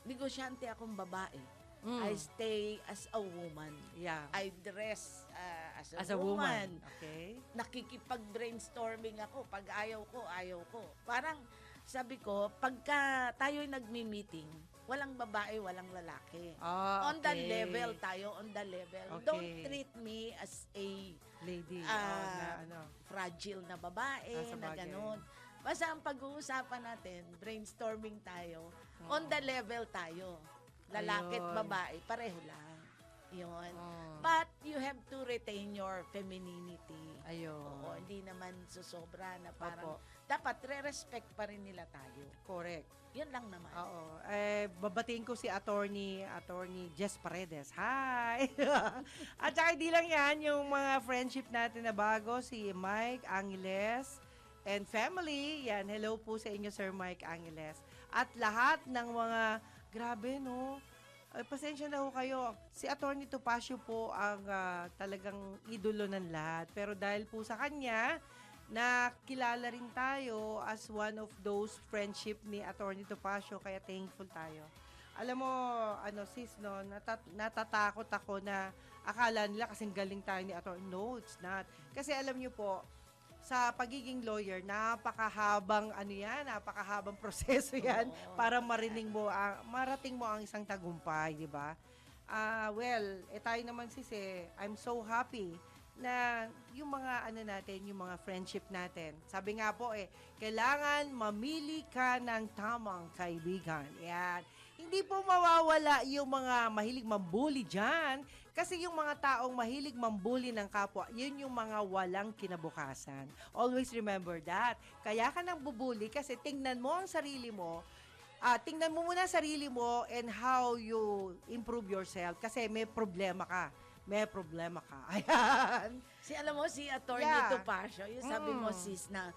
negosyante akong babae. I stay as a woman. Yeah. I dress As a woman. Okay. Nakikipag-brainstorming ako. Pag ayaw ko. Parang sabi ko, pagka tayo'y nagmi-meeting, walang babae, walang lalaki. On the Okay. level tayo, on the level. Okay. Don't treat me as a Lady. Ah, na ano. fragile na babae, Sa na bagay. gano'n. Basta ang pag-uusapan natin, brainstorming tayo, on the level tayo. Lalaki at Ayun. babae, pareho lang. Yun. Oh. But you have to retain your femininity. Ayun. Oo, hindi naman susobra na parang Opo. dapat re-respect pa rin nila tayo. Correct. Yun lang naman. Oo. Babatiin ko si attorney Jess Paredes. Hi! At saka hindi lang yan, yung mga friendship natin na bago, si Mike Angeles and family. Yan, hello po sa inyo, Sir Mike Angeles. At lahat ng mga, grabe no, pasensya na ho kayo. Si Attorney Topacio po ang talagang idolo ng lahat. Pero dahil po sa kanya, nakilala rin tayo as one of those friendship ni Attorney Topacio, kaya thankful tayo. Alam mo, sis, no, natatakot ako na akala nila kasing galing tayo ni Attorney. No, it's not. Kasi alam niyo po, sa pagiging lawyer, napakahabang napakahabang proseso yan Oo. para marating mo ang isang tagumpay, di ba? Tayo naman sis I'm so happy na yung mga yung mga friendship natin. Sabi nga po kailangan mamili ka ng tamang kaibigan. Yan. Hindi po mawawala yung mga mahilig mambuli dyan. Kasi yung mga taong mahilig mambuli ng kapwa, yun yung mga walang kinabukasan. Always remember that. Kaya ka nang bubuli kasi tingnan mo ang sarili mo. Tingnan mo muna sarili mo and how you improve yourself. Kasi may problema ka. Ayan. Alam mo, si Attorney Yeah. Topacio, yung sabi mo, Mm. sis, na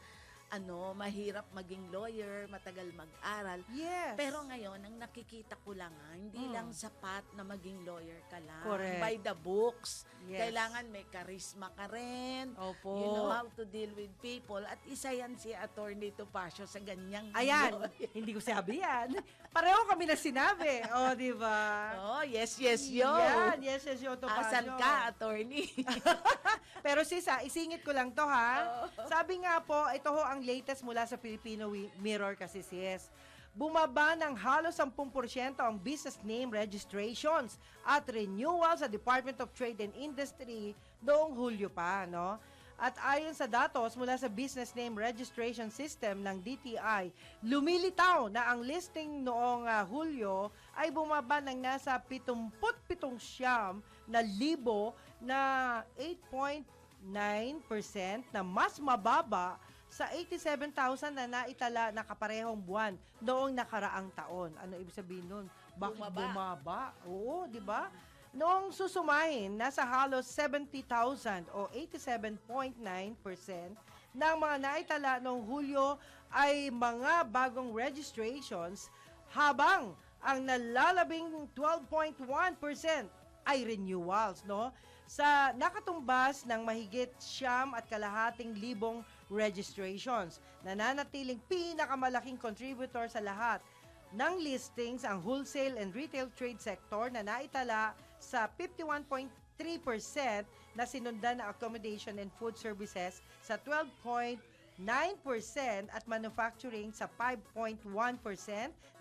mahirap maging lawyer, matagal mag-aral. Yes. Pero ngayon, ang nakikita ko lang hindi Mm. lang sapat na maging lawyer ka lang. Correct. By the books. Yes. Kailangan may charisma ka rin. Opo. You know how to deal with people. At isa yan si Attorney Topacio sa ganyang Ayan. lawyer. Hindi ko sabi yan. Pareho kami na sinabi. O, di ba? Oh, yes, yo. Yan. Yes, yo, Topacio. Asan ka, attorney? Pero sis, isingit ko lang to ha. Sabi nga po, ito ho ang latest mula sa Filipino Mirror kasi sis. bumaba ng halos 10% ang business name registrations at renewal sa Department of Trade and Industry noong Hulyo pa, no? At ayon sa datos mula sa Business Name Registration System ng DTI, lumilitaw na ang listing noong Hulyo ay bumaba ng nasa 77,000 na libo na 8.9% na mas mababa sa 87,000 na naitala na kaparehong buwan noong nakaraang taon. Ano ibig sabihin nun? Bakit bumaba? Oo, di ba? Noong susumahin, nasa halos 70,000 o 87.9% ng mga naitala noong Hulyo ay mga bagong registrations habang ang nalalabing 12.1% ay renewals, no? Sa nakatumbas ng mahigit 9,000 registrations. Nananatiling pinakamalaking contributor sa lahat ng listings ang wholesale and retail trade sector na naitala sa 51.3% na sinundan ng accommodation and food services sa 12.9% at manufacturing sa 5.1%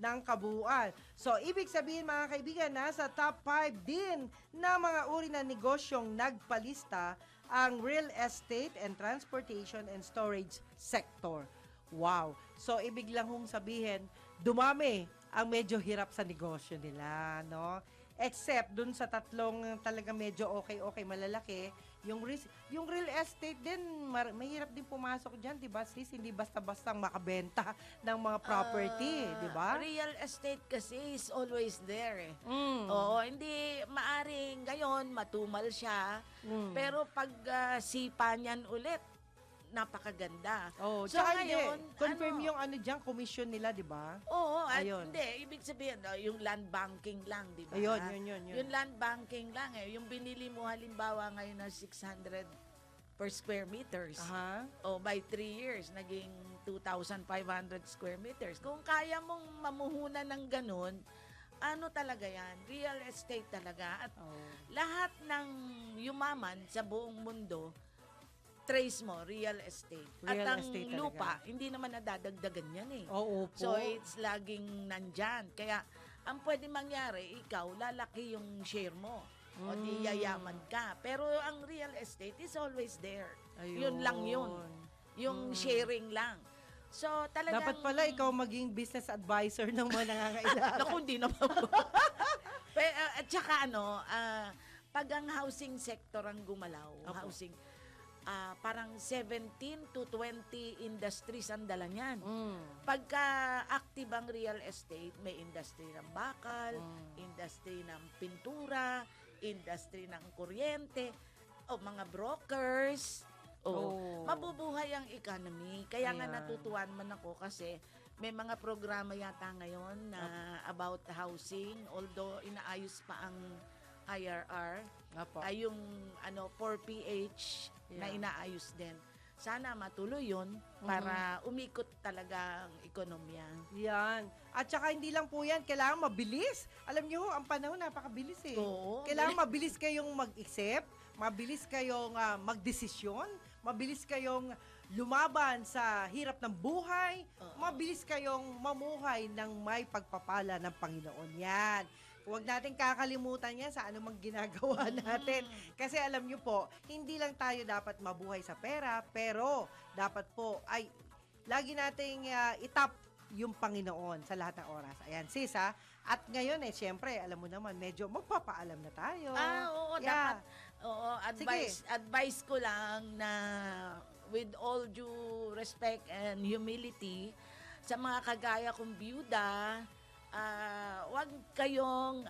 ng kabuuan. So, ibig sabihin mga kaibigan, nasa top 5 din na mga uri ng negosyong nagpalista ang real estate and transportation and storage sector. Wow! So, ibig lang hong sabihin, dumami ang medyo hirap sa negosyo nila, no? Except dun sa tatlong talaga medyo okay, malalaki, yung real estate din, mahirap din pumasok dyan, di ba sis? Hindi basta-basta makabenta ng mga property, di ba? Real estate kasi is always there eh. Oo, hindi maaring ngayon matumal siya, pero pag sipa niyan ulit, napakaganda. Oh, so tsaka ngayon, confirm yung dyan, commission nila, di ba? Oo, at Ayun. hindi, ibig sabihin, yung land banking lang, di ba? Ayun. Yung land banking lang eh. Yung binili mo halimbawa ngayon na 600 per square meters. Aha. O by 3 years, naging 2,500 square meters. Kung kaya mong mamuhunan ng ganun, ano talaga yan? Real estate talaga. At lahat ng yumaman sa buong mundo, trace mo, real estate. Real At ang estate talaga. lupa, hindi naman nadadagdagan yan eh. Oo po. So, it's laging nandyan. Kaya, ang pwede mangyari, ikaw, lalaki yung share mo. O di yayaman ka. Pero ang real estate is always there. Yun lang yun. Yung sharing lang. So, talagang... Dapat pala ikaw maging business advisor ng mga nangangailangan. Naku, hindi naman po. At saka pag ang housing sector ang gumalaw, housing, parang 17 to 20 industries ang dala niyan. Pagka active ang real estate, may industry ng bakal, industry ng pintura, industry ng kuryente, o mga brokers, mabubuhay ang economy. Kaya nga natutuwan man ako kasi may mga programa yata ngayon na about housing, although inaayos pa ang IRR, ay yung 4PH na inaayos din. Sana matuloy yun para umikot talaga ang ekonomiya. Yan. At saka hindi lang po yan, kailangan mabilis. Alam niyo, ang panahon napakabilis eh. Oo. Kailangan mabilis kayong mag-isip, mabilis kayong magdesisyon, mabilis kayong lumaban sa hirap ng buhay, mabilis kayong mamuhay ng may pagpapala ng Panginoon. Yan. Huwag natin kakalimutan yan sa anumang ginagawa natin. Kasi alam nyo po, hindi lang tayo dapat mabuhay sa pera, pero dapat po ay lagi nating itap yung Panginoon sa lahat ng oras. Ayan, sis ha. At ngayon syempre, alam mo naman, medyo magpapaalam na tayo. Oo, dapat. Oo, advice ko lang na with all due respect and humility sa mga kagaya kong byuda, wag kayong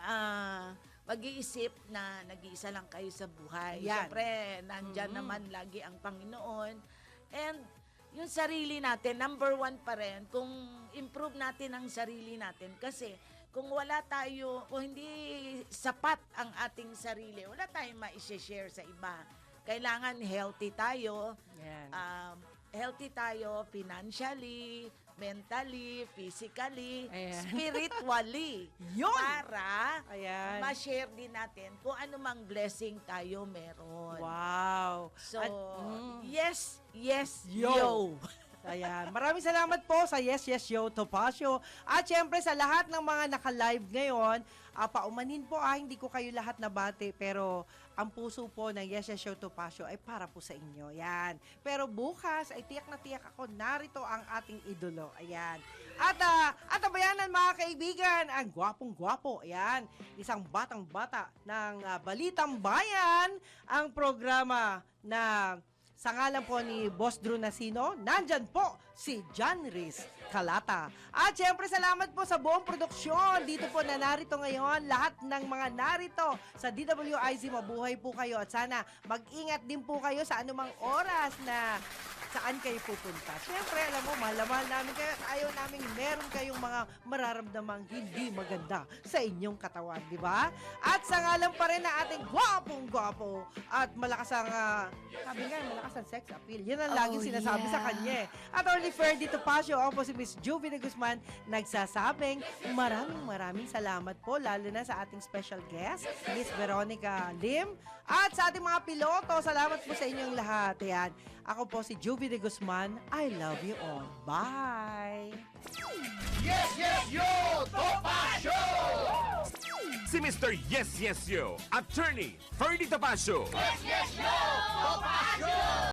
mag-iisip na nag-iisa lang kayo sa buhay. Yan. Siyempre, nandyan naman lagi ang Panginoon. And yung sarili natin, number 1 pa rin, kung improve natin ang sarili natin. Kasi kung wala tayo, kung hindi sapat ang ating sarili, wala tayong ma-share sa iba. Kailangan healthy tayo. Yan. Healthy tayo financially, mentally, physically, Ayan. spiritually. Yun! Para ma-share din natin kung anumang blessing tayo meron. Wow. So, At, yes, Yo. yo. Ayan. Maraming salamat po sa Yes Yes Yo Topacio. At syempre sa lahat ng mga naka-live ngayon, paumanin po, hindi ko kayo lahat nabati, pero ang puso po ng Yes Yes Yo Topacio ay para po sa inyo. Yan. Pero bukas ay tiyak na tiyak ako, narito ang ating idolo. Ayan. At abayanan mga kaibigan, ang gwapong-gwapo. Ayan. Isang batang-bata ng Balitang Bayan, ang programa na sa ngalan po ni Boss Drew Nasino, nandyan po si John Riz Calata. At syempre salamat po sa buong produksyon. Dito po na narito ngayon, lahat ng mga narito sa DWIZ, mabuhay po kayo. At sana mag-ingat din po kayo sa anumang oras na saan kayo pupunta. Siyempre, alam mo, mahal na mahal namin kayo at ayaw namin meron kayong mga mararamdamang hindi maganda sa inyong katawan, di ba? At sa ngalan pa rin na ating gwapong-gwapo at malakas ang, sabi nga, malakas ang sex appeal. Yan ang laging sinasabi sa kanya. At only fair dito Pasio, ako po si Miss Juvie de Guzman, nagsasabing maraming salamat po, lalo na sa ating special guest, Miss Veronica Lim, at sa ating mga piloto, salamat po sa inyong lahat. Ayan. Ako po si Juvie de Guzman. I love you all. Bye! Yes, yes, yo! Topacio! Si Mr. Yes Yes Yo, Attorney Ferdy Tapasio. Yes, yes, yo! Topacio!